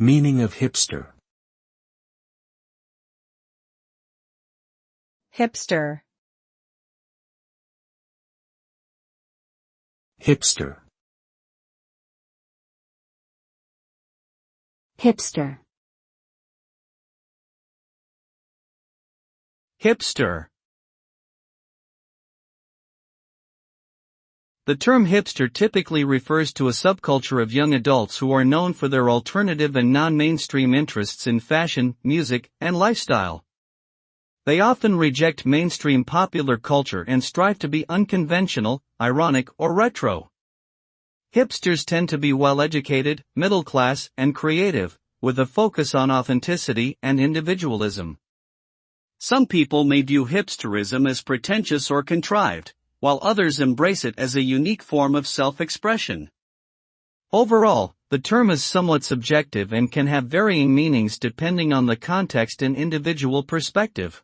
Meaning of hipster. Hipster. Hipster. Hipster. Hipster. The term hipster typically refers to a subculture of young adults who are known for their alternative and non-mainstream interests in fashion, music, and lifestyle. They often reject mainstream popular culture and strive to be unconventional, ironic, or retro. Hipsters tend to be well-educated, middle-class, and creative, with a focus on authenticity and individualism. Some people may view hipsterism as pretentious or contrived, while others embrace it as a unique form of self-expression. Overall, the term is somewhat subjective and can have varying meanings depending on the context and individual perspective.